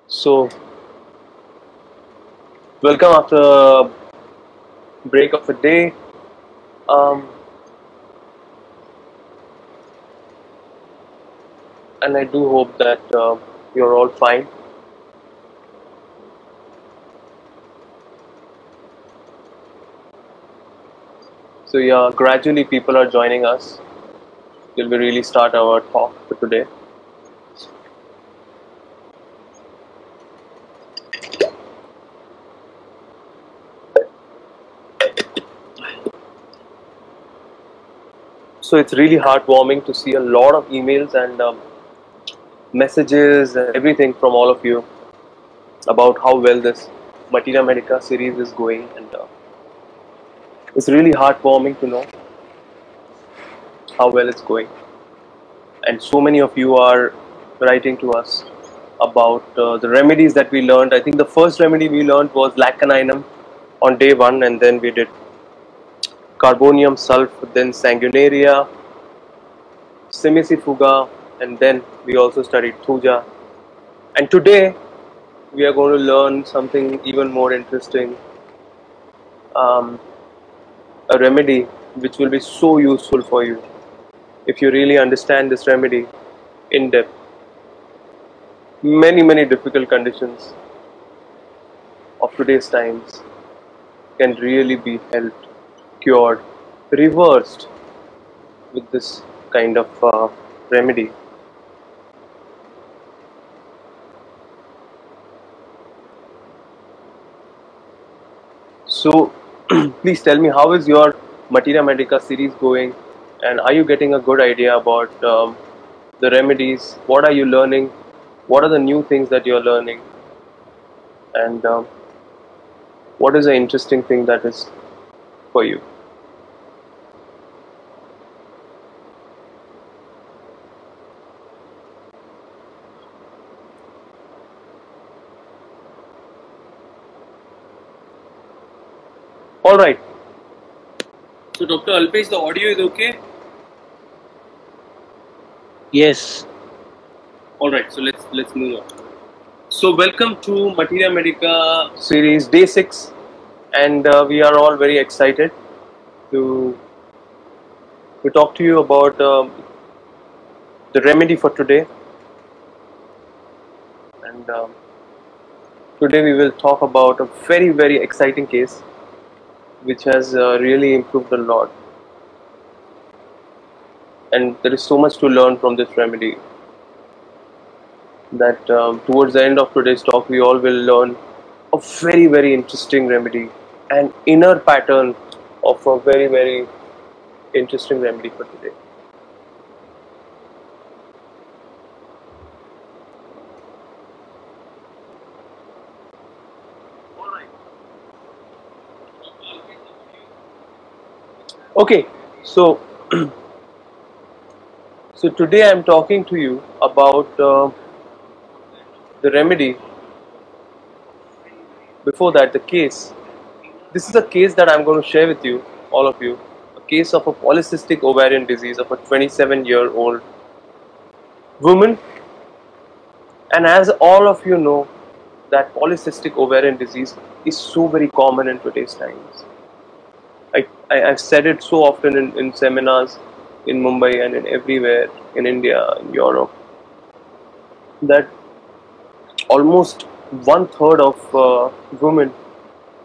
So, welcome after a break of a day. Um, and I do hope that you're all fine. So, yeah, gradually people are joining us till we really start our talk for today. So, it's really heartwarming to see a lot of emails and messages and everything from all of you about how well this Materia Medica series is going. And it's really heartwarming to know how well it's going. And so many of you are writing to us about the remedies that we learned. I think the first remedy we learned was lacaninum on day one, and then we did carbonium sulf, then sanguinaria, simicifuga, and then we also studied thuja. And today we are going to learn something even more interesting, a remedy which will be so useful for you if you really understand this remedy in depth. Many difficult conditions of today's times can really be helped, cured, reversed with this kind of remedy. So, please tell me, how is your Materia Medica series going, and are you getting a good idea about the remedies? What are you learning? What are the new things that you're learning? And what is the interesting thing that is for you? All right. So, Dr. Alpesh, the audio is okay? Yes. All right. So let's move on. So, welcome to Materia Medica series day 6, and we are all very excited to talk to you about the remedy for today. And today we will talk about a very exciting case which has really improved a lot, and there is so much to learn from this remedy that towards the end of today's talk we all will learn a very interesting remedy, an inner pattern of a very interesting remedy for today. Okay, so so today I am talking to you about the remedy. Before that, the case. This is a case that I'm going to share with you, all of you. A case of a polycystic ovarian disease of a 27-year-old woman. And as all of you know, that polycystic ovarian disease is so very common in today's times. I've said it so often in seminars in Mumbai and in everywhere in India, in Europe, that almost 1/3 of women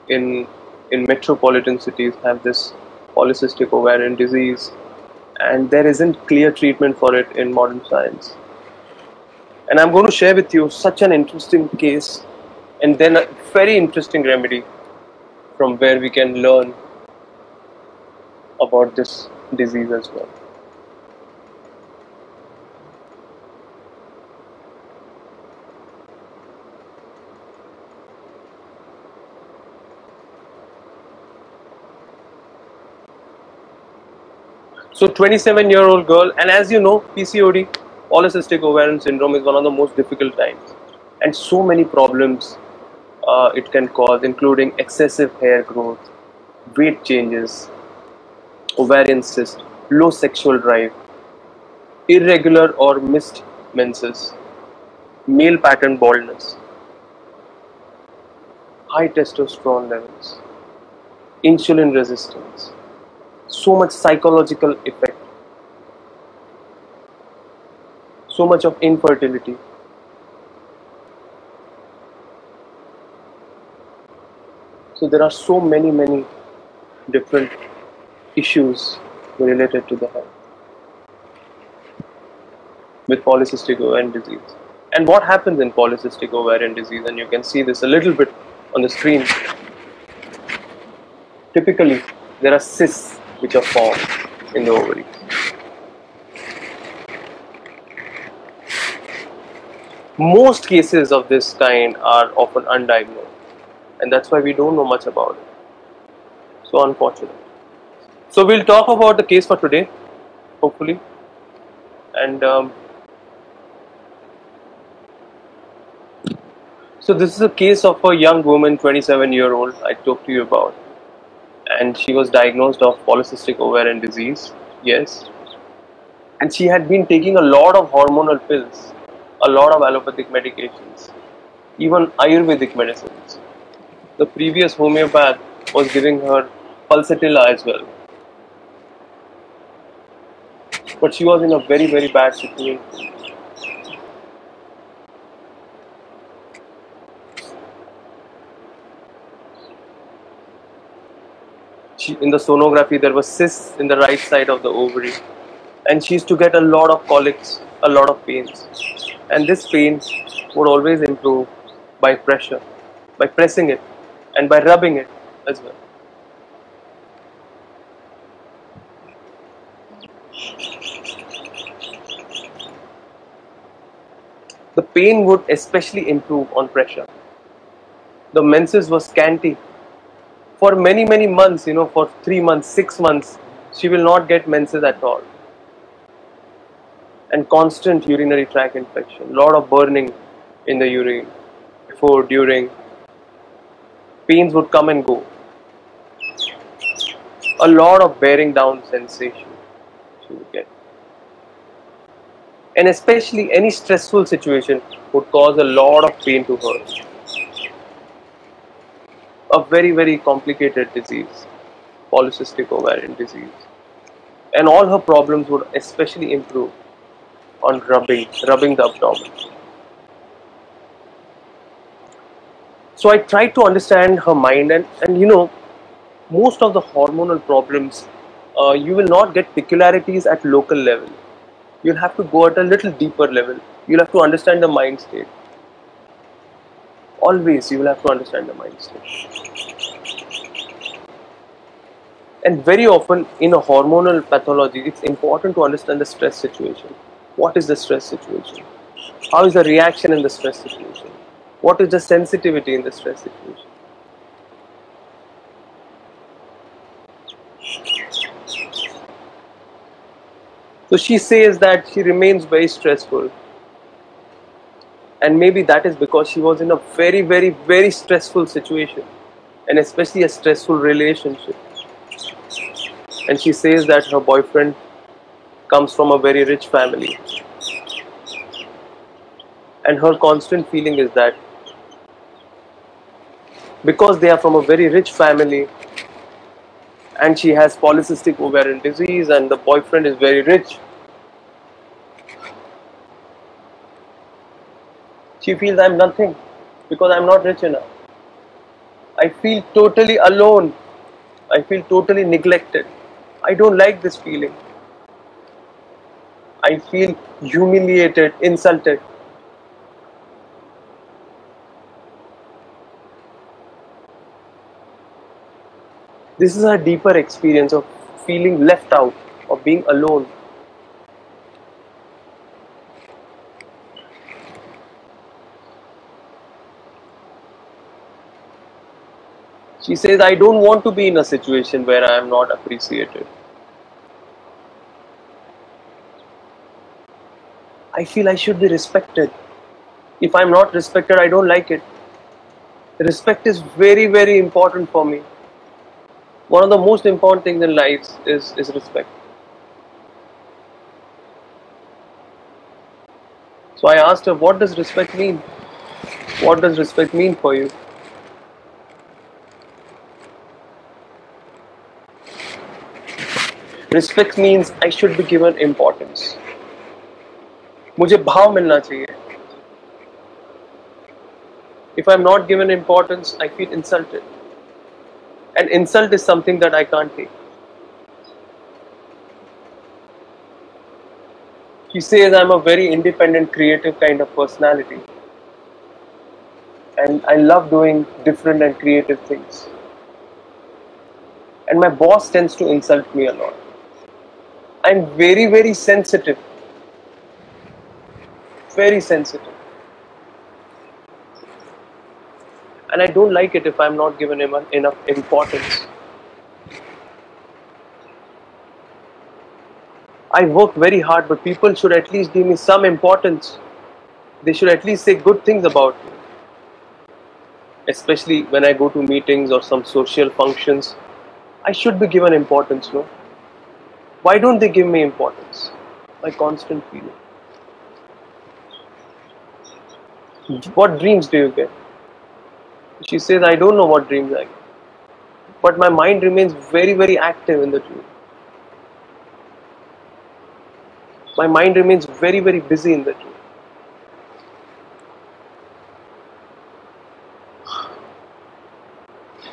in metropolitan cities have this polycystic ovarian disease, and there isn't clear treatment for it in modern science. And I'm going to share with you such an interesting case, and then a very interesting remedy from where we can learn about this disease as well. So 27-year-old girl, and as you know, PCOD, polycystic ovarian syndrome, is one of the most difficult times, and so many problems it can cause, including excessive hair growth, weight changes, ovarian cyst, low sexual drive, irregular or missed menses, male pattern baldness, high testosterone levels, insulin resistance, so much psychological effect, so much of infertility. So there are so many different issues related to the health with polycystic ovarian disease. And what happens in polycystic ovarian disease, and you can see this a little bit on the screen. Typically, there are cysts which are formed in the ovary. Most cases of this kind are often undiagnosed, and that's why we don't know much about it. So unfortunate. So we'll talk about the case for today, hopefully, and so this is a case of a young woman, 27-year-old, I talked to you about, and she was diagnosed of polycystic ovarian disease. Yes, and she had been taking a lot of hormonal pills, a lot of allopathic medications, even Ayurvedic medicines. The previous homeopath was giving her pulsatilla as well. But she was in a very bad situation. In the sonography, there was cysts in the right side of the ovary, and she used to get a lot of colics, a lot of pains, and this pain would always improve by pressure, by pressing it and by rubbing it as well. The pain would especially improve on pressure. The menses was scanty. For many months, for 3 months, 6 months, she will not get menses at all. And constant urinary tract infection, lot of burning in the urine, before, during. Pains would come and go. A lot of bearing down sensation she would get. And especially any stressful situation would cause a lot of pain to her. A very complicated disease, polycystic ovarian disease. And all her problems would especially improve on rubbing the abdomen. So I tried to understand her mind, and most of the hormonal problems, you will not get peculiarities at local level. You'll have to go at a little deeper level. You'll have to understand the mind state. Always you will have to understand the mind state. And very often in a hormonal pathology, it's important to understand the stress situation. What is the stress situation? How is the reaction in the stress situation? What is the sensitivity in the stress situation? So she says that she remains very stressful. And maybe that is because she was in a very stressful situation. And especially a stressful relationship. And she says that her boyfriend comes from a very rich family. And her constant feeling is that because they are from a very rich family, and she has polycystic ovarian disease, and the boyfriend is very rich, she feels I'm nothing because I'm not rich enough. I feel totally alone. I feel totally neglected. I don't like this feeling. I feel humiliated, insulted. This is a deeper experience of feeling left out, of being alone. She says, I don't want to be in a situation where I am not appreciated. I feel I should be respected. If I'm not respected, I don't like it. Respect is very important for me. One of the most important things in life is respect. So I asked her, what does respect mean? What does respect mean for you? Respect means I should be given importance. मुझे भाव मिलना चाहिए. If I'm not given importance, I feel insulted. And insult is something that I can't take. She says I'm a very independent, creative kind of personality. And I love doing different and creative things. And my boss tends to insult me a lot. I'm very, very sensitive. Very sensitive. And I don't like it if I'm not given enough importance. I work very hard, but people should at least give me some importance. They should at least say good things about me. Especially when I go to meetings or some social functions, I should be given importance, no? Why don't they give me importance? My constant feeling. What dreams do you get? She says, I don't know what dreams I get. But my mind remains very, very active in the dream. My mind remains very, very busy in the dream.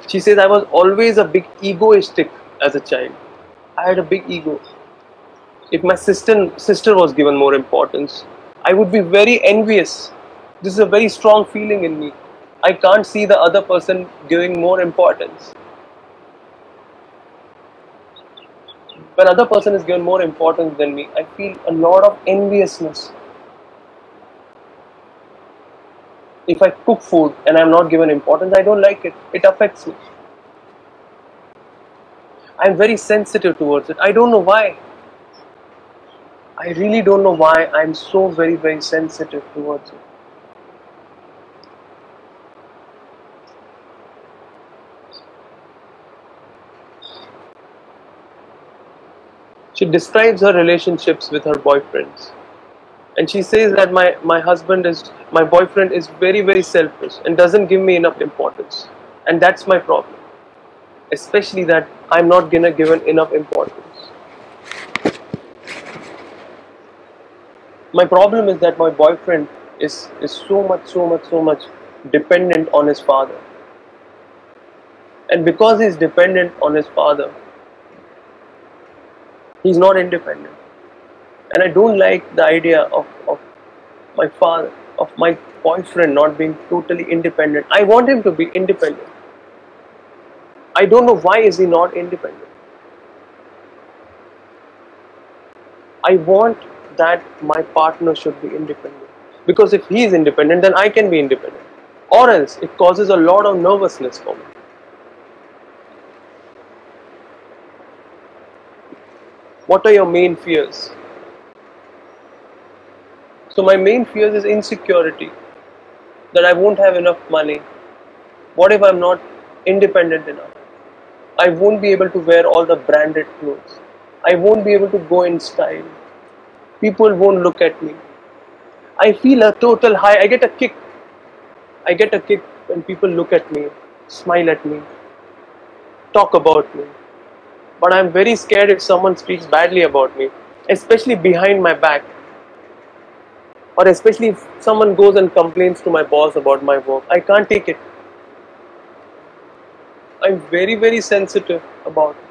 She says, I was always a big egoistic as a child. I had a big ego. If my sister was given more importance, I would be very envious. This is a very strong feeling in me. I can't see the other person giving more importance. When other person is given more importance than me, I feel a lot of enviousness. If I cook food and I'm not given importance, I don't like it. It affects me. I'm very sensitive towards it. I don't know why. I really don't know why I'm so very, very sensitive towards it. She describes her relationships with her boyfriends. And she says that my boyfriend is very, very selfish and doesn't give me enough importance. And that's my problem. Especially that I'm not given enough importance. My problem is that my boyfriend is so much dependent on his father. And because he's dependent on his father, he's not independent. And I don't like the idea of my father, of my boyfriend not being totally independent. I want him to be independent. I don't know why is he not independent. I want that my partner should be independent. Because if he is independent, then I can be independent. Or else it causes a lot of nervousness for me. What are your main fears? So my main fears is insecurity. That I won't have enough money. What if I'm not independent enough? I won't be able to wear all the branded clothes. I won't be able to go in style. People won't look at me. I feel a total high. I get a kick. I get a kick when people look at me, smile at me, talk about me. But I'm very scared if someone speaks badly about me, especially behind my back. Or especially if someone goes and complains to my boss about my work. I can't take it. I'm very, very sensitive about it.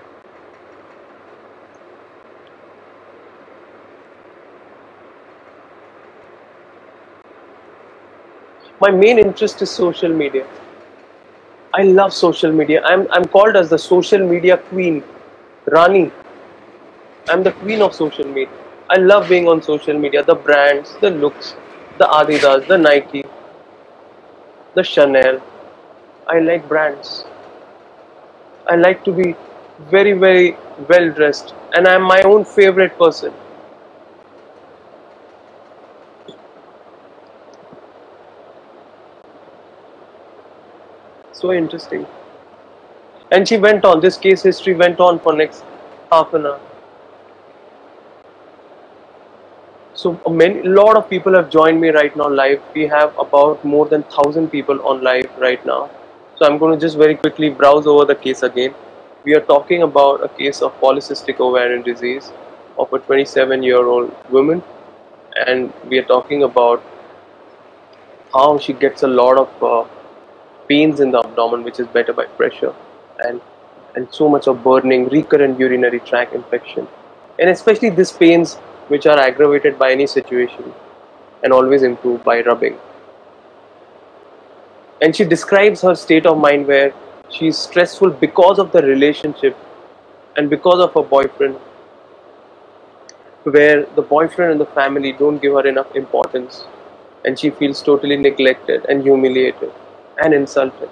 My main interest is social media. I love social media. I'm called as the social media queen, Rani. I'm the queen of social media. I love being on social media. The brands, the looks, the Adidas, the Nike, the Chanel. I like brands. I like to be very, very well dressed. And I'm my own favorite person. So interesting. And she went on, this case history went on for next half an hour. So a lot of people have joined me right now live. We have about more than 1,000 people on live right now. So I'm going to just very quickly browse over the case again. we are talking about a case of polycystic ovarian disease of a 27-year-old woman, and we are talking about how she gets a lot of pains in the abdomen, which is better by pressure, and so much of burning, recurrent urinary tract infection, and especially these pains which are aggravated by any situation and always improve by rubbing. And she describes her state of mind where she is stressful because of the relationship and because of her boyfriend, where the boyfriend and the family don't give her enough importance, and she feels totally neglected and humiliated and insulted.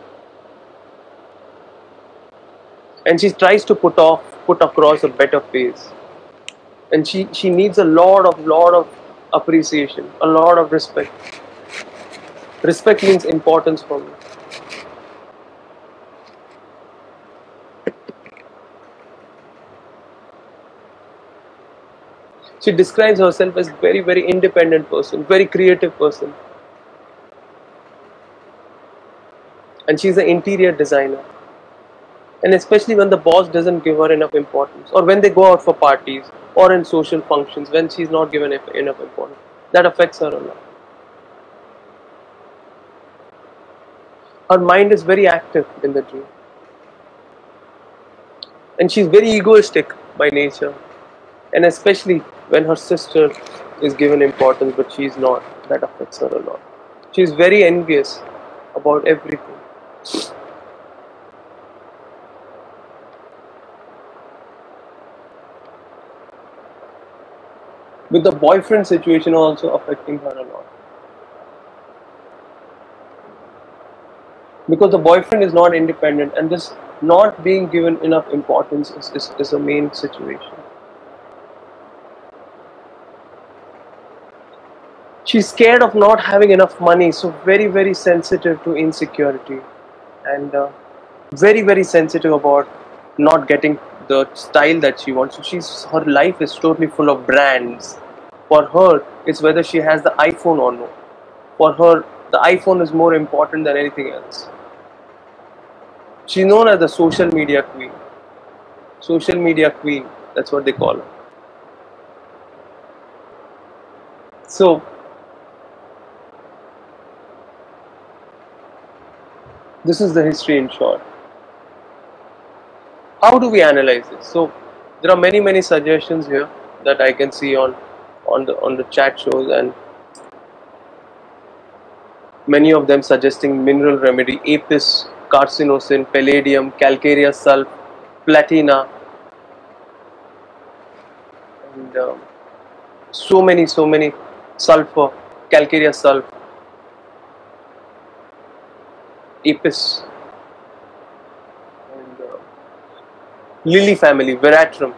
And she tries to put across a better face, and she needs a lot of appreciation, a lot of respect. Respect means importance for me. She describes herself as very independent person, very creative person, and she's an interior designer. And especially when the boss doesn't give her enough importance, or when they go out for parties or in social functions, when she's not given enough importance, that affects her a lot. Her mind is very active in the dream, and she's very egoistic by nature, and especially when her sister is given importance but she's not, that affects her a lot. She's very envious about everything. With the boyfriend situation also affecting her a lot, because the boyfriend is not independent, and this not being given enough importance is a main situation. She's scared of not having enough money, so very sensitive to insecurity, and very sensitive about not getting the style that she wants. So her life is totally full of brands. For her, it's whether she has the iPhone or no. For her, the iPhone is more important than anything else. She's known as the social media queen. Social media queen, that's what they call her. So, this is the history in short. How do we analyze this? So, there are many suggestions here that I can see on the chat shows, and many of them suggesting mineral remedy: apis, carcinosin, palladium, calcareous sulf, platina, and so many sulfur, calcareous sulf, apis, and lily family, veratrum,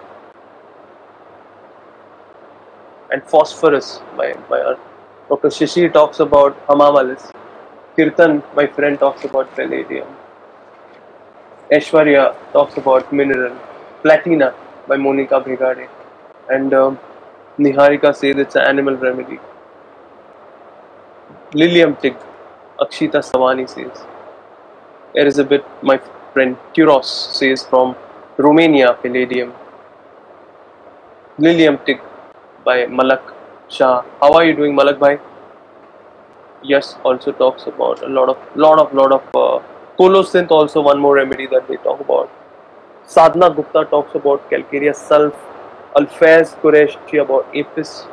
and phosphorus. My Dr. Shishir talks about hamamalis. Kirtan, my friend, talks about palladium. Aishwarya talks about mineral. Platina by Monica Brigade. And Niharika says it's an animal remedy. Lilium tig, Akshita Savani says. Elizabeth, my friend Turos, says from Romania, palladium. Lilium tig by Malak Shah. How are you doing, Malak bhai? Yes, also talks about a lot of colosynth, also one more remedy that they talk about. Sadhana Gupta talks about calcareous sulf. Alfaiz Qureshi about apis.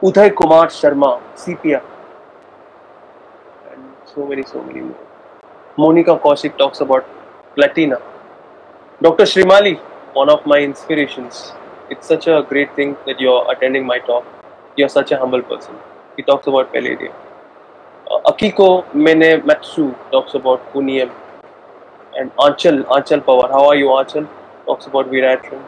Uday Kumar Sharma, sepia, and so many more. Monica Kaushik talks about platina. Dr. Shrimali, one of my inspirations. It's such a great thing that you're attending my talk. You're such a humble person. He talks about palladium. Akiko Mene Matsu talks about cunium. And Anchal Power. How are you, Anchal? Talks about veratrum.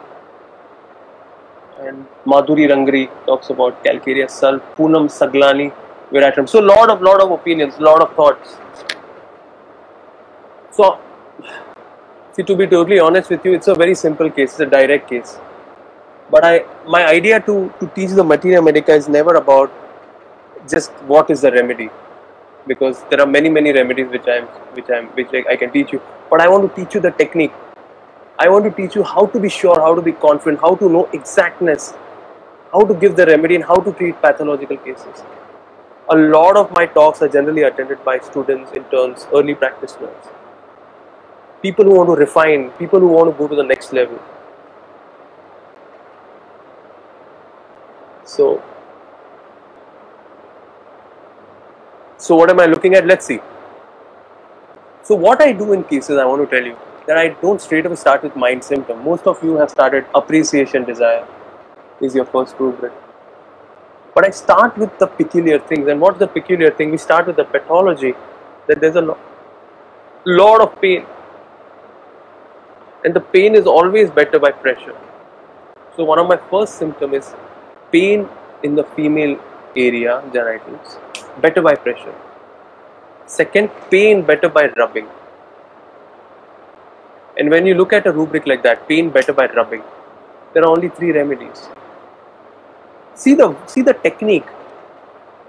And Madhuri Rangri talks about calcareous sulf. Poonam Saglani, veratrum. So lot of opinions, lot of thoughts. So, see, to be totally honest with you, it's a very simple case. It's a direct case. But my idea to teach the materia medica is never about just what is the remedy, because there are many remedies which I can teach you. But I want to teach you the technique. I want to teach you how to be sure, how to be confident, how to know exactness, how to give the remedy and how to treat pathological cases. A lot of my talks are generally attended by students, interns, early practitioners. People who want to refine, people who want to go to the next level. So what am I looking at? Let's see. So what I do in cases, I want to tell you that I don't straight away start with mind symptom. Most of you have started appreciation desire is your first rubric. But I start with the peculiar things. And what's the peculiar thing? We start with the pathology, that there's a lot of pain. And the pain is always better by pressure. So one of my first symptoms is pain in the female area, genitals, better by pressure. Second, pain better by rubbing. And when you look at a rubric like that, pain better by rubbing, there are only 3 remedies. See the technique.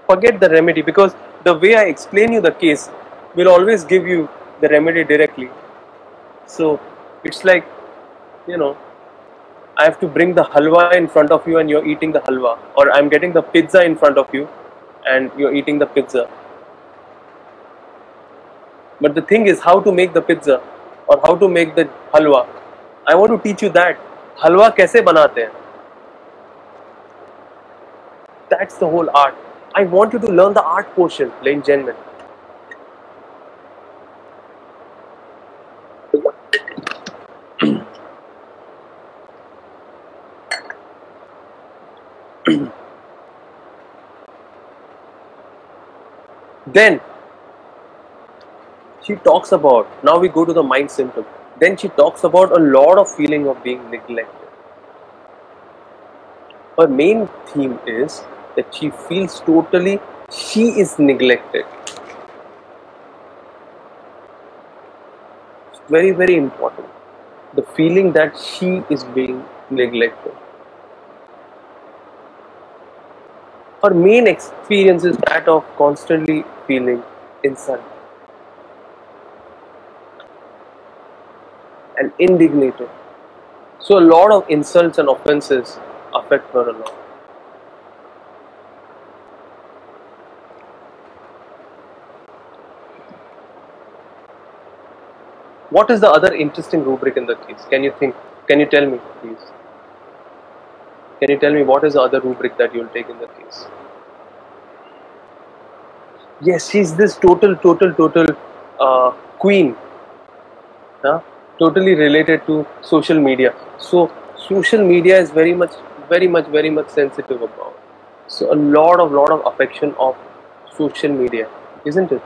Forget the remedy, because the way I explain you the case will always give you the remedy directly. So it's like, I have to bring the halwa in front of you and you're eating the halwa, or I'm getting the pizza in front of you and you're eating the pizza. But the thing is how to make the pizza or how to make the halwa. I want to teach you that. Halwa kaise banate hain? That's the whole art. I want you to learn the art portion, ladies and gentlemen. Then she talks about, now we go to the mind symptom. Then she talks about a lot of feeling of being neglected. Her main theme is that she feels totally she is neglected. It's very, very important. The feeling that she is being neglected. Her main experience is that of constantly feeling insult and indignated. So a lot of insults and offenses affect her a lot. What is the other interesting rubric in the case? Can you tell me, please? Can you tell me what is the other rubric that you will take in the case? Yes, she's this total queen. Totally related to social media. So social media is very much sensitive about. So a lot of affection of social media, isn't it?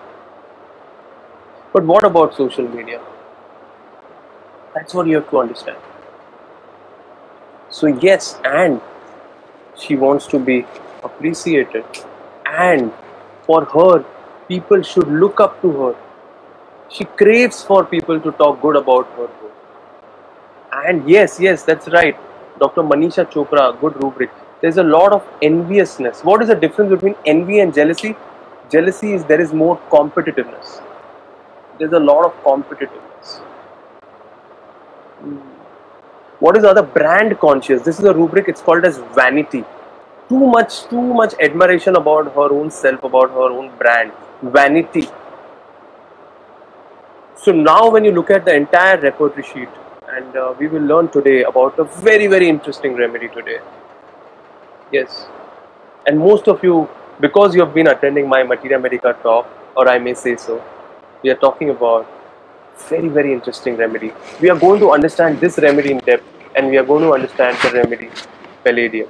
But what about social media? That's what you have to understand. So yes, and she wants to be appreciated, and for her, people should look up to her. She craves for people to talk good about her. And yes, that's right. Dr. Manisha Chopra, good rubric. There's a lot of enviousness. What is the difference between envy and jealousy? Jealousy is there is more competitiveness. There's a lot of competitiveness. What is the other? Brand conscious. This is a rubric. It's called as vanity. Too much admiration about her own self, about her own brand. Vanity. So now when you look at the entire repertory sheet, and we will learn today about a very, very interesting remedy today. Yes. And most of you, because you have been attending my Materia Medica talk, or I may say so, we are talking about very, very interesting remedy. We are going to understand this remedy in depth, and we are going to understand the remedy Palladium.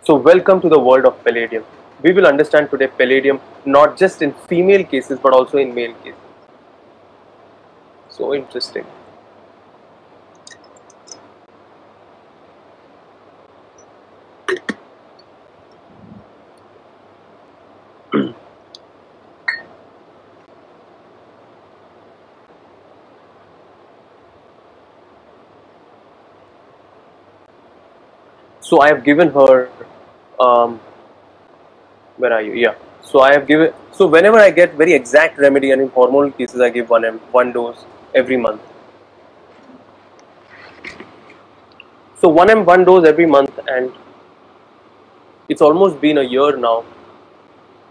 So welcome to the world of Palladium. We will understand today Palladium not just in female cases but also in male cases. So interesting. So I have given her, where are you? Yeah. So I have given, so whenever I get very exact remedy, and in hormonal cases I give one dose every month. So one dose every month, and it's almost been a year now.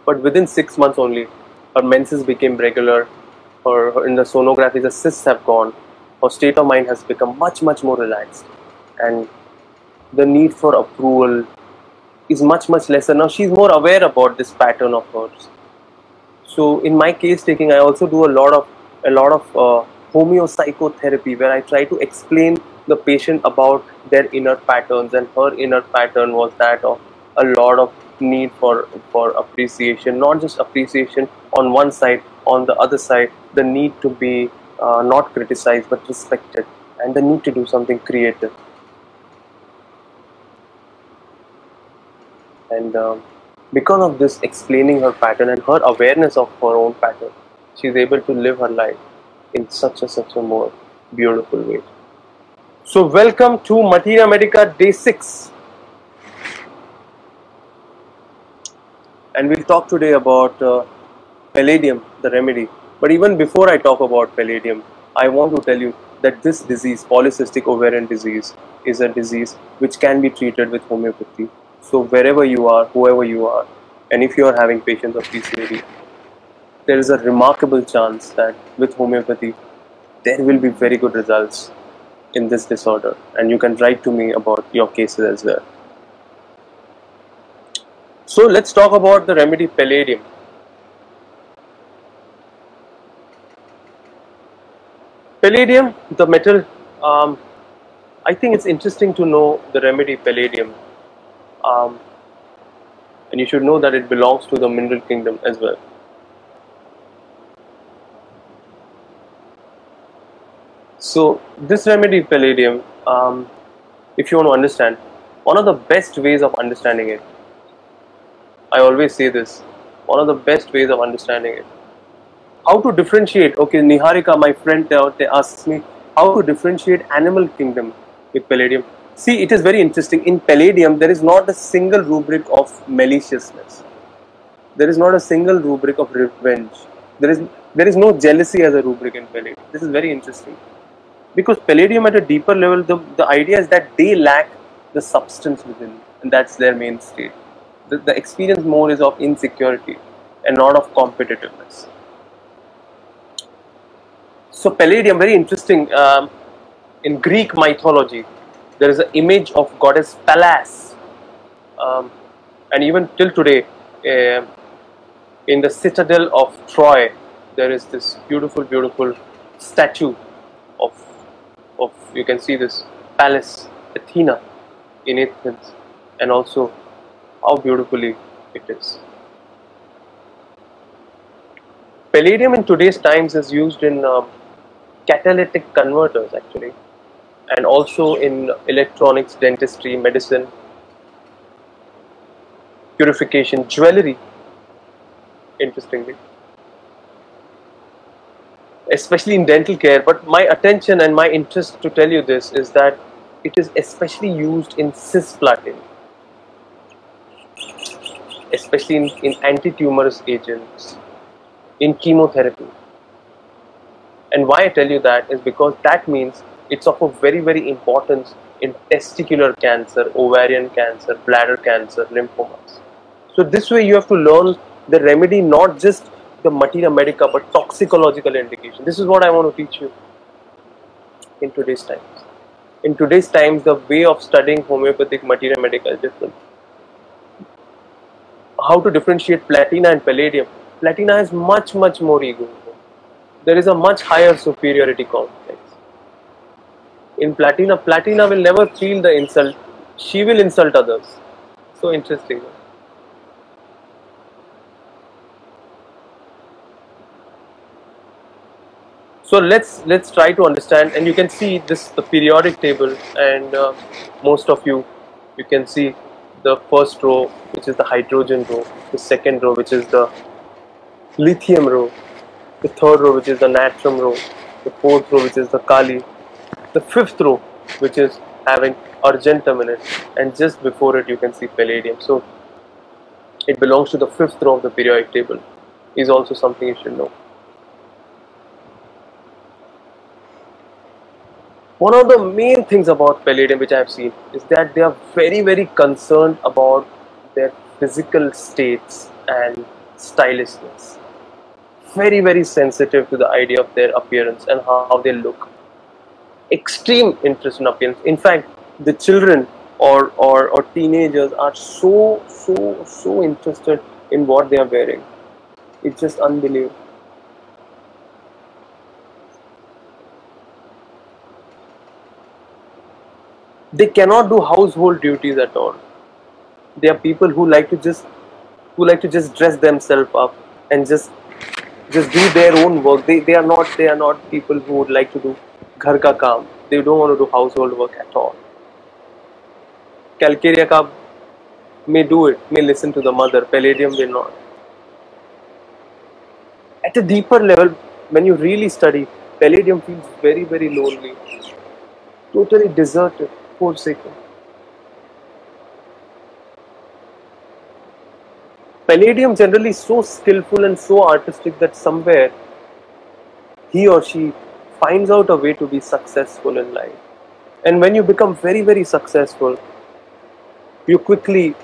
But within 6 months only, her menses became regular. Her in the sonography, the cysts have gone. Her state of mind has become much more relaxed, and the need for approval is much lesser now. She's more aware about this pattern of hers. So in my case taking, I also do a lot of homeopsychotherapy, where I try to explain the patient about their inner patterns, and her inner pattern was that of a lot of need for appreciation, not just appreciation on one side, on the other side, the need to be not criticized but respected, and the need to do something creative. And because of this explaining her pattern and her awareness of her own pattern, she's able to live her life in such a more beautiful way. So welcome to Materia Medica Day 6. And we'll talk today about palladium, the remedy. But even before I talk about palladium, I want to tell you that this disease, polycystic ovarian disease, is a disease which can be treated with homeopathy. So wherever you are, whoever you are, and if you are having patients of PCOD, there is a remarkable chance that with homeopathy, there will be very good results in this disorder. And you can write to me about your cases as well. So let's talk about the remedy palladium. Palladium, the metal, I think it's interesting to know the remedy palladium. And you should know that it belongs to the mineral kingdom as well. So this remedy palladium, if you want to understand, one of the best ways of understanding it, I always say this, one of the best ways of understanding it, how to differentiate. Okay, Niharika, my friend, they asks me how to differentiate animal kingdom with palladium. See, it is very interesting. In palladium, there is not a single rubric of maliciousness. There is not a single rubric of revenge. There is no jealousy as a rubric in palladium. This is very interesting. Because palladium at a deeper level, the idea is that they lack the substance within, and that's their main state. The experience more is of insecurity and not of competitiveness. So palladium, very interesting. In Greek mythology, there is an image of goddess Pallas, and even till today, in the citadel of Troy, there is this beautiful statue of you can see this Pallas, Athena in Athens, and also how beautifully it is. Palladium in today's times is used in catalytic converters actually, and also in electronics, dentistry, medicine, purification, jewelry, interestingly, especially in dental care. But my attention and my interest to tell you this is that it is especially used in cisplatin, especially in anti-tumorous agents, in chemotherapy. And why I tell you that is because that means it's of a very importance in testicular cancer, ovarian cancer, bladder cancer, lymphomas. So this way you have to learn the remedy, not just the materia medica, but toxicological indication. This is what I want to teach you in today's times. In today's times, the way of studying homeopathic materia medica is different. How to differentiate platina and palladium? Platina has much more ego. There is a much higher superiority complex. In platina will never feel the insult. She will insult others. So interesting. So let's try to understand, and you can see this, the periodic table, and most of you can see the first row, which is the hydrogen row, the second row, which is the lithium row, the third row, which is the natrium row, the fourth row, which is the kali, the fifth row, which is having argentum in it, and just before it you can see palladium. So it belongs to the fifth row of the periodic table, is also something you should know. One of the main things about Palladium which I have seen is that they are very, very concerned about their physical states and stylishness. Very, very sensitive to the idea of their appearance and how they look. Extreme interest in appearance. In fact, the children or teenagers are so interested in what they are wearing. It's just unbelievable. They cannot do household duties at all. They are people who like to just dress themselves up and just do their own work. They are not people who would like to do ghar ka kaam. They don't want to do household work at all. Calcarea ka may do it, may listen to the mother. Palladium will not. At a deeper level, when you really study, Palladium feels very, very lonely, totally deserted, forsaken. Palladium generally is so skillful and so artistic that somewhere he or she finds out a way to be successful in life. And when you become very, very successful, you quickly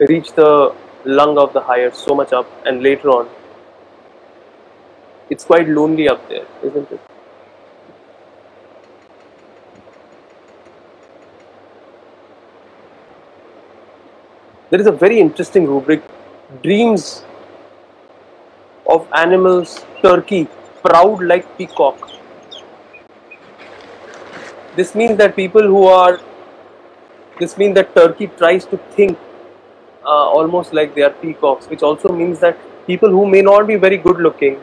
reach the lung of the higher so much up, and later on, it's quite lonely up there, isn't it? There is a very interesting rubric, dreams of animals, turkey, proud like peacock. This means that this means that turkey tries to think almost like they are peacocks, which also means that people who may not be very good looking,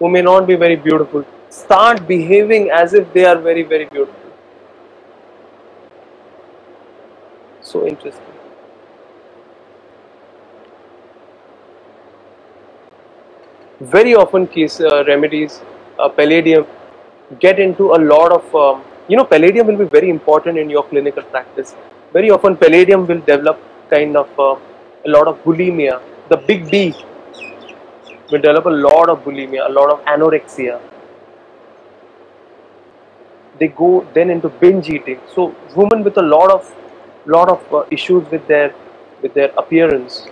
who may not be very beautiful, start behaving as if they are very, very beautiful. So interesting. Very often remedies, Palladium get into a lot of Palladium will be very important in your clinical practice. Very often Palladium will develop kind of a lot of bulimia. The big B will develop a lot of bulimia, a lot of anorexia. They go then into binge eating. So women with a lot of issues with their appearance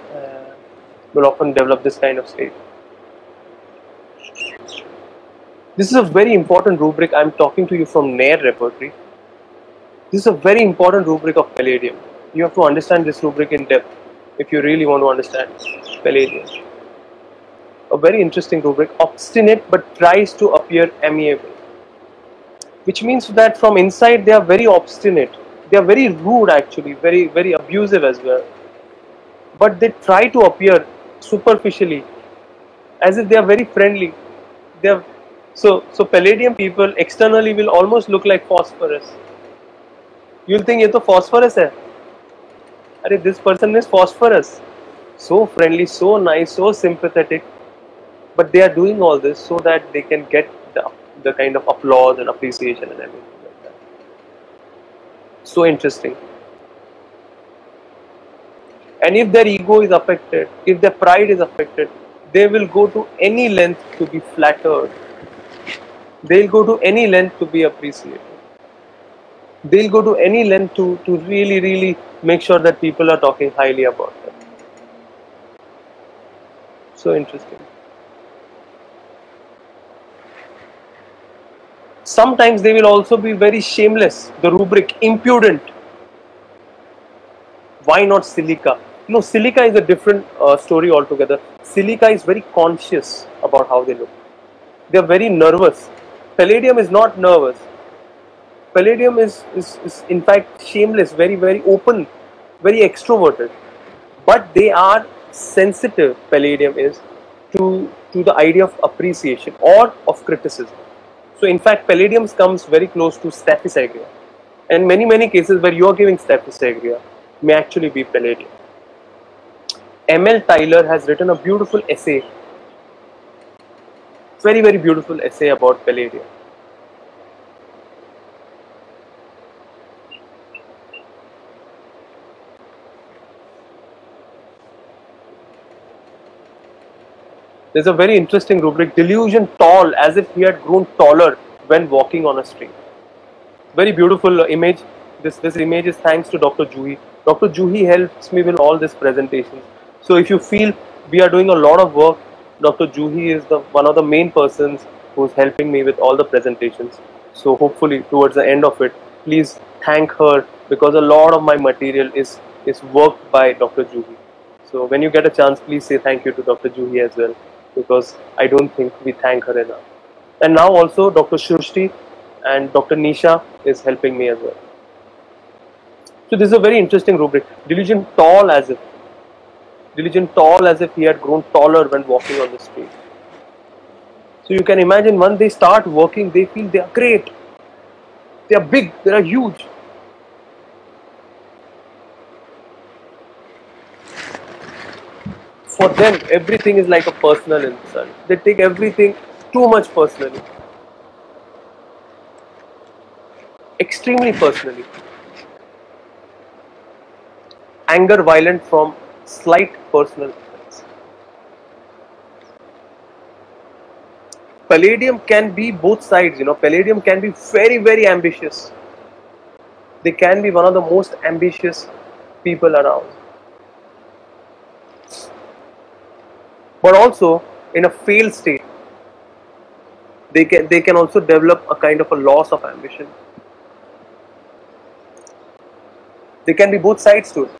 will often develop this kind of state. This is a very important rubric. I'm talking to you from Nair repertory. This is a very important rubric of Palladium. You have to understand this rubric in depth if you really want to understand Palladium. A very interesting rubric, obstinate but tries to appear amiable. Which means that from inside they are very obstinate. They are very rude actually, very, very abusive as well. But they try to appear superficially as if they are very friendly. They are so Palladium people externally will almost look like phosphorus. You'll think ये तो phosphorus है. अरे this person is phosphorus. So friendly, so nice, so sympathetic. But they are doing all this so that they can get the kind of applause and appreciation and everything like that. So interesting. And if their ego is affected, if their pride is affected, they will go to any length to be flattered. They'll go to any length to be appreciated. They'll go to any length to really, really make sure that people are talking highly about them. So interesting. Sometimes they will also be very shameless. The rubric, impudent. Why not Silica? No, Silica is a different story altogether. Silica is very conscious about how they look. They are very nervous. Palladium is not nervous. Palladium is in fact shameless, very, very open, very extroverted. But they are sensitive, Palladium is, to the idea of appreciation or of criticism. So in fact, Palladium comes very close to Staphylos aureus. And many cases where you are giving Staphylos aureus may actually be Palladium. M.L. Tyler has written a beautiful essay, very, very beautiful essay about Palladium. There's a very interesting rubric, delusion tall as if he had grown taller when walking on a street. Very beautiful image. This image is thanks to Dr. Juhi. Dr. Juhi helps me with all these presentations. So if you feel we are doing a lot of work, Dr. Juhi is the one of the main persons who's helping me with all the presentations. So hopefully towards the end of it, please thank her, because a lot of my material is worked by Dr. Juhi. So when you get a chance, please say thank you to Dr. Juhi as well, because I don't think we thank her enough. And now also Dr. Shrushti and Dr. Nisha is helping me as well. So this is a very interesting rubric. Delusion tall as if. Delusion tall as if he had grown taller when walking on the street. So you can imagine when they start working, they feel they are great. They are big, they are huge. For them, everything is like a personal insult. They take everything too much personally. Extremely personally. Anger violent from slight personal offense. Palladium can be both sides, Palladium can be very, very ambitious. They can be one of the most ambitious people around. But also, in a failed state, they can also develop a kind of a loss of ambition. There can be both sides to it.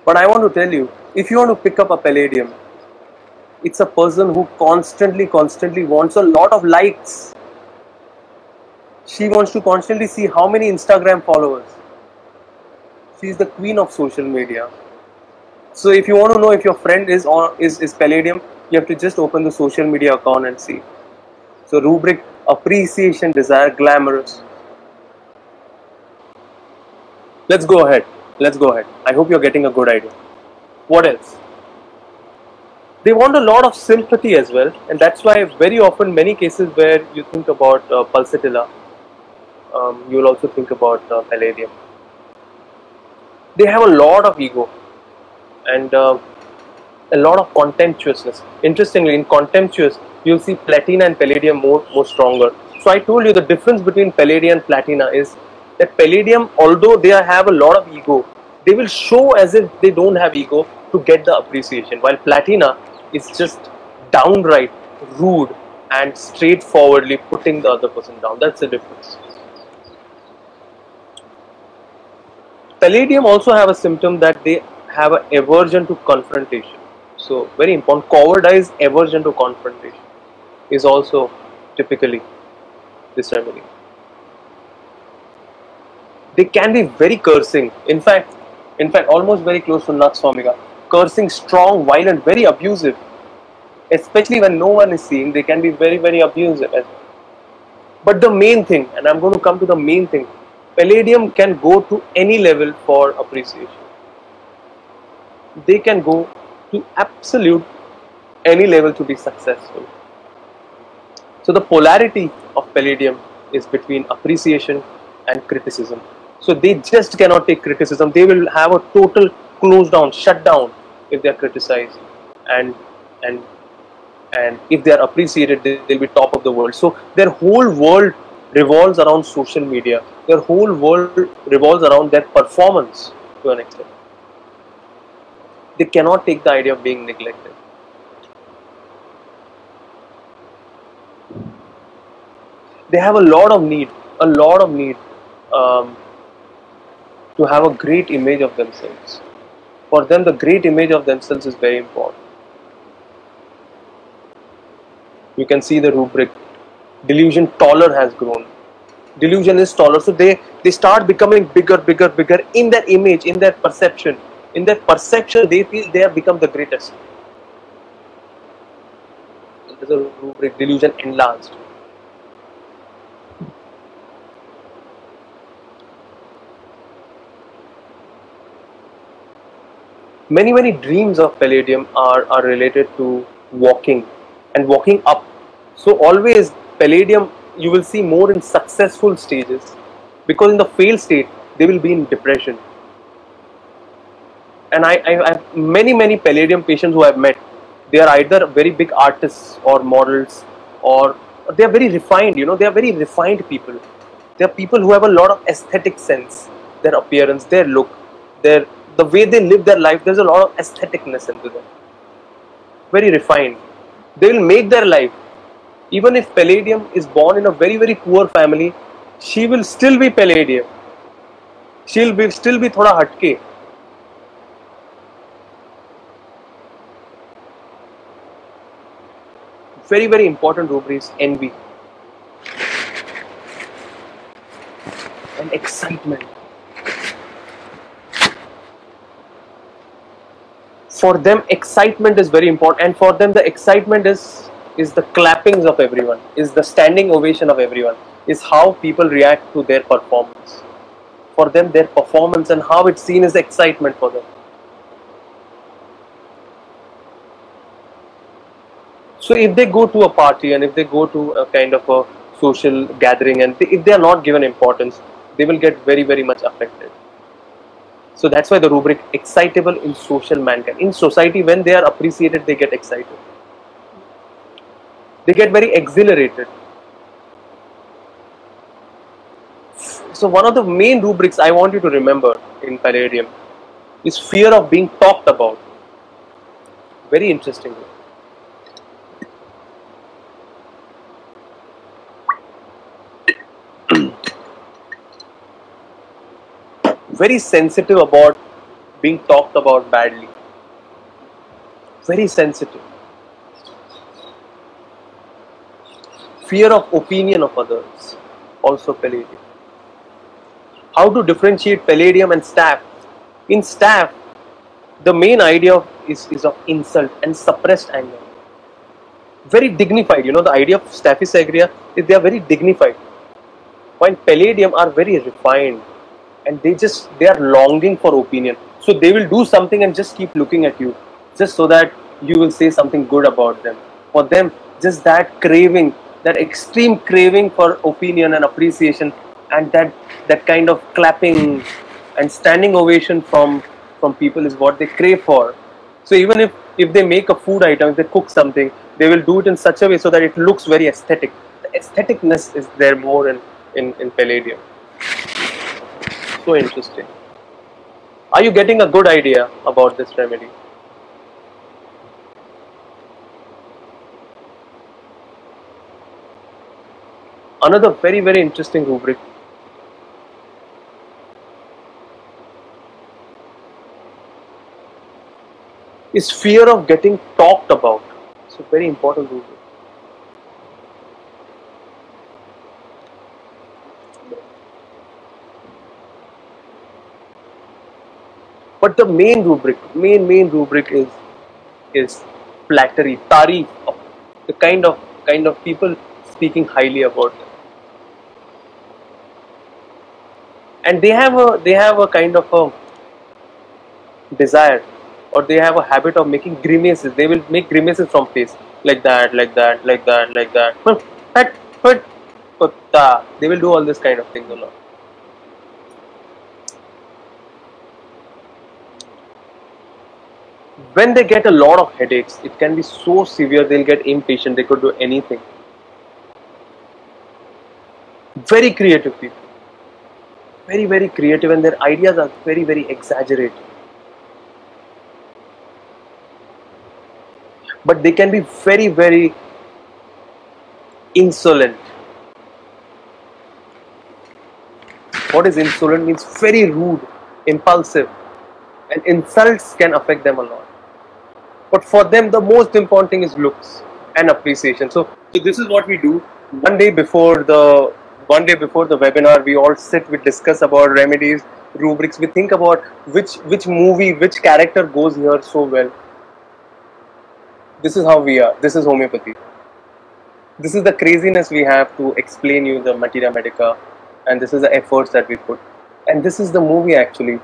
But I want to tell you, if you want to pick up a Palladium, it's a person who constantly wants a lot of likes. She wants to constantly see how many Instagram followers. She is the queen of social media. So if you want to know if your friend is Palladium, you have to just open the social media account and see. So rubric appreciation, desire, glamorous. Let's go ahead. I hope you're getting a good idea. What else? They want a lot of sympathy as well, and that's why very often, many cases where you think about Pulsatilla, you will also think about Palladium. They have a lot of ego and a lot of contemptuousness. Interestingly, in contemptuous, you'll see Platina and Palladium more stronger. So I told you the difference between Palladium and Platina is that Palladium, although they have a lot of ego, they will show as if they don't have ego to get the appreciation, while Platina is just downright rude and straightforwardly putting the other person down. That's the difference. Palladium also have a symptom that they have an aversion to confrontation. So very important, cowardice, aversion to confrontation is also typically this remedy. They can be very cursing. In fact, almost very close to Nux vomica. Cursing, strong, violent, very abusive. Especially when no one is seeing, they can be very, very abusive. But the main thing, and I'm going to come to the main thing, Palladium can go to any level for appreciation. They can go to absolute any level to be successful. So the polarity of Palladium is between appreciation and criticism. So they just cannot take criticism. They will have a total close down, shut down if they are criticized, and if they are appreciated, they'll be top of the world. So their whole world revolves around social media. Their whole world revolves around their performance to an extent. They cannot take the idea of being neglected. They have a lot of need to have a great image of themselves. For them, the great image of themselves is very important. You can see the rubric. Delusion taller has grown. Delusion is taller. So they start becoming bigger in their image, in their perception. In their perception, they feel they have become the greatest. There's a rubric, delusion enlarged. Many dreams of Palladium are related to walking and walking up. So always Palladium you will see more in successful stages, because in the failed state they will be in depression. And I have many Palladium patients who I have met. They are either very big artists or models, or they are very refined. They are very refined people. They are people who have a lot of aesthetic sense. Their appearance, their look, the way they live their life. There's a lot of aestheticness into them. Very refined. They will make their life. Even if Palladium is born in a very very poor family, she will still be Palladium. She'll be still be thoda hatke. Very very important rubric is envy and excitement. For them, excitement is very important, and for them, the excitement is the clappings of everyone, is the standing ovation of everyone, is how people react to their performance. For them, their performance and how it's seen is excitement for them. So if they go to a party and if they go to a kind of a social gathering, and if they are not given importance, they will get very very much affected. So that's why the rubric excitable in social mankind. In society, when they are appreciated, they get excited. They get very exhilarated. So one of the main rubrics I want you to remember in Palladium is fear of being talked about. Very interesting. Very sensitive about being talked about badly. Very sensitive. Fear of opinion of others. Also Palladium. How to differentiate Palladium and staff? In staff, the main idea is of insult and suppressed anger. Very dignified. The idea of Staphylos agria is they are very dignified. While Palladium are very refined. And they are longing for opinion. So they will do something and just keep looking at you, just so that you will say something good about them. For them, just that craving, that extreme craving for opinion and appreciation, and that kind of clapping and standing ovation from people is what they crave for. So even if they make a food item, if they cook something, they will do it in such a way so that it looks very aesthetic. The aestheticness is there more in Palladium. So interesting. Are you getting a good idea about this remedy? Another very very interesting rubric is fear of getting talked about. It's a very important rubric. But the main rubric is flattery, tarif, the kind of people speaking highly about them, and they have a kind of a desire, or they have a habit of making grimaces. They will make grimaces from face, like that, like that, like that, like that. They will do all this kind of things a lot. When they get a lot of headaches, it can be so severe, they'll get impatient, they could do anything. Very creative people. Very, very creative, and their ideas are very, very exaggerated. But they can be very, very insolent. What is insolent? Means very rude, impulsive, and insults can affect them a lot. But for them, the most important thing is looks and appreciation. So this is what we do. One day before the webinar, we all sit, we discuss about remedies, rubrics. We think about which movie, which character goes here so well. This is how we are. This is homeopathy. This is the craziness we have to explain you the materia medica, and this is the efforts that we put. And this is the movie actually.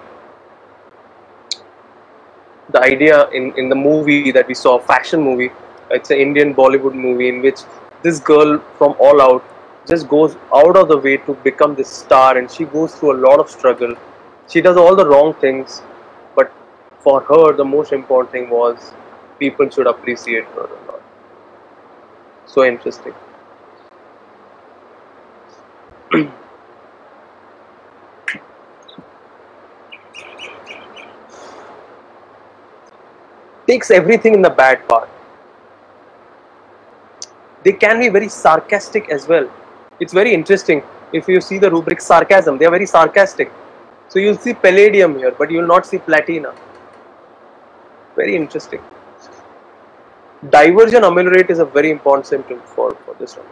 The idea in the movie that we saw, fashion movie, it's an Indian Bollywood movie in which this girl from All Out just goes out of the way to become this star, and she goes through a lot of struggle. She does all the wrong things, but for her the most important thing was people should appreciate her or not. So interesting. Takes everything in the bad part. They can be very sarcastic as well. It's very interesting. If you see the rubric sarcasm, they are very sarcastic. So you'll see palladium here, but you will not see platina. Very interesting. Diversion ameliorate is a very important symptom for this one.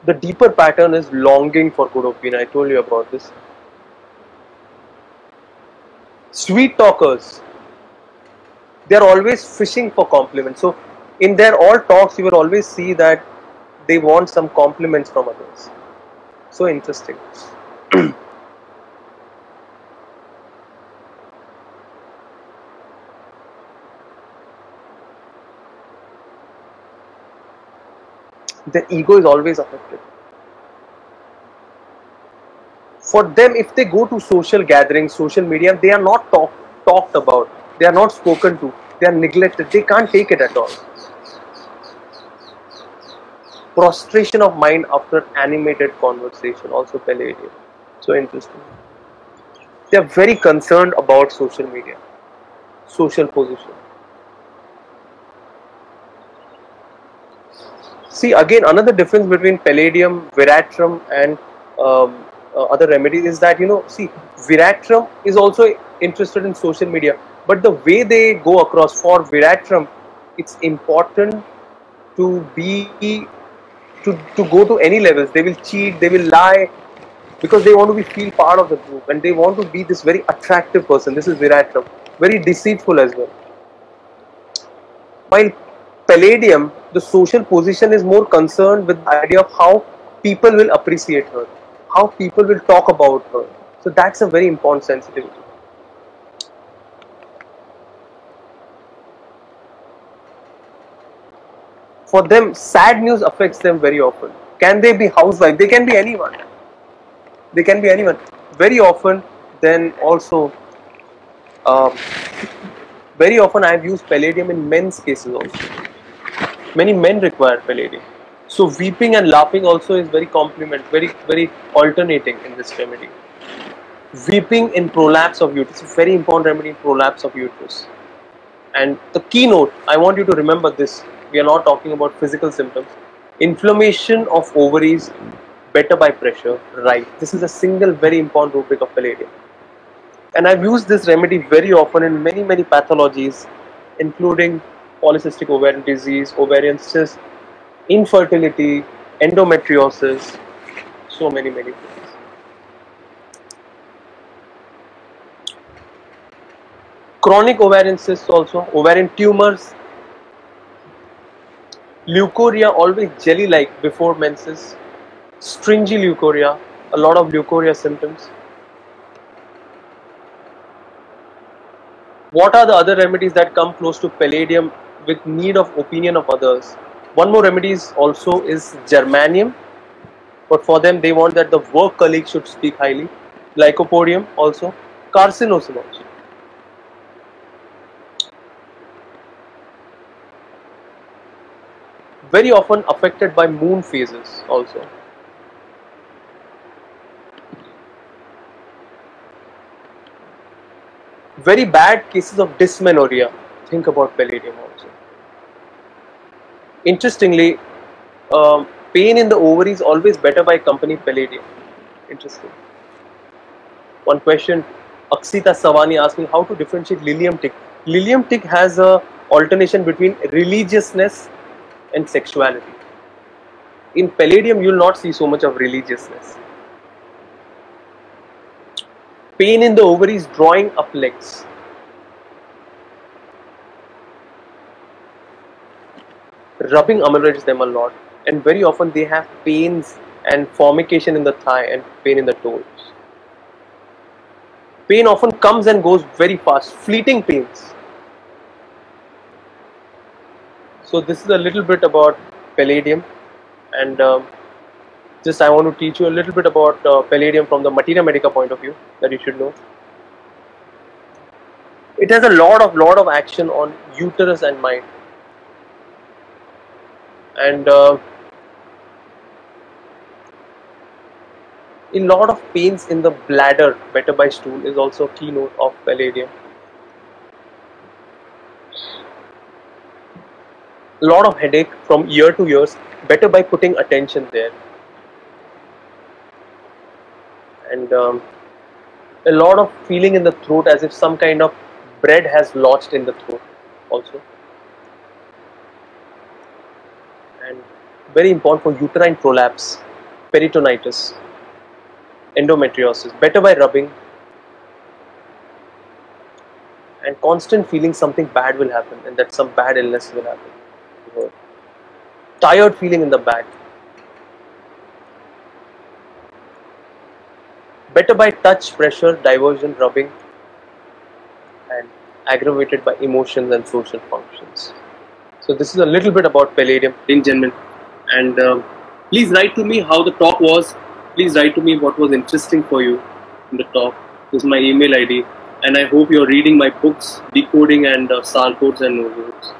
The deeper pattern is longing for good opinion. I told you about this. Sweet talkers, they are always fishing for compliments. So in their all talks, you will always see that they want some compliments from others. So interesting. Their ego is always affected. For them, if they go to social gatherings, social media, they are not talked about. They are not spoken to. They are neglected. They can't take it at all. Prostration of mind after animated conversation, also palladium. So interesting. They are very concerned about social media, social position. See, again, another difference between palladium, veratrum and other remedies is that, see, veratrum is also interested in social media, but the way they go across for veratrum, it's important to be to go to any levels. They will cheat, they will lie, because they want to feel part of the group, and they want to be this very attractive person. This is veratrum, very deceitful as well. While palladium, the social position is more concerned with the idea of how people will appreciate her, how people will talk about her. So that's a very important sensitivity. For them, sad news affects them very often. Can they be housewife? They can be anyone. They can be anyone. Very often, then also, very often I have used palladium in men's cases also. Many men require palladium. So weeping and laughing also is very very alternating in this remedy. Weeping in prolapse of uterus, a very important remedy in prolapse of uterus. And the keynote, I want you to remember this. We are not talking about physical symptoms. Inflammation of ovaries, better by pressure, right. This is a single very important rubric of palladium. And I've used this remedy very often in many pathologies, including polycystic ovarian disease, ovarian cyst, infertility, endometriosis, so many things. Chronic ovarian cysts also, ovarian tumors, leukorrhea, always jelly-like before menses, stringy leukorrhea, a lot of leukorrhea symptoms. What are the other remedies that come close to palladium with need of opinion of others? One more remedy also is germanium, but for them they want that the work colleague should speak highly. Lycopodium also, carcinosum also. Very often affected by moon phases also. Very bad cases of dysmenorrhea. Think about palladium also. Interestingly, pain in the ovaries always better by company palladium. Interesting. One question, Aksita Savani asked me how to differentiate Lilium tick. Lilium tick has a alternation between religiousness and sexuality. In palladium, you will not see so much of religiousness. Pain in the ovaries, drawing up legs. Rubbing ameliorates them a lot, and very often they have pains and formication in the thigh and pain in the toes. Pain often comes and goes very fast, fleeting pains. So this is a little bit about palladium, and Just I want to teach you a little bit about palladium from the materia medica point of view that you should know. It has a lot of action on uterus and mind, and a lot of pains in the bladder, better by stool, is also a keynote of palladium. A lot of headache from ear to ears, better by putting attention there. And a lot of feeling in the throat as if some kind of bread has lodged in the throat also. And very important for uterine prolapse, peritonitis, endometriosis, better by rubbing. And constant feeling something bad will happen and that some bad illness will happen. Tired feeling in the back. Better by touch, pressure, diversion, rubbing, and aggravated by emotions and social functions. So this is a little bit about palladium, ladies and gentlemen. And please write to me how the talk was. Please write to me what was interesting for you in the talk. This is my email ID. And I hope you're reading my books, Decoding and SAR codes and notebooks.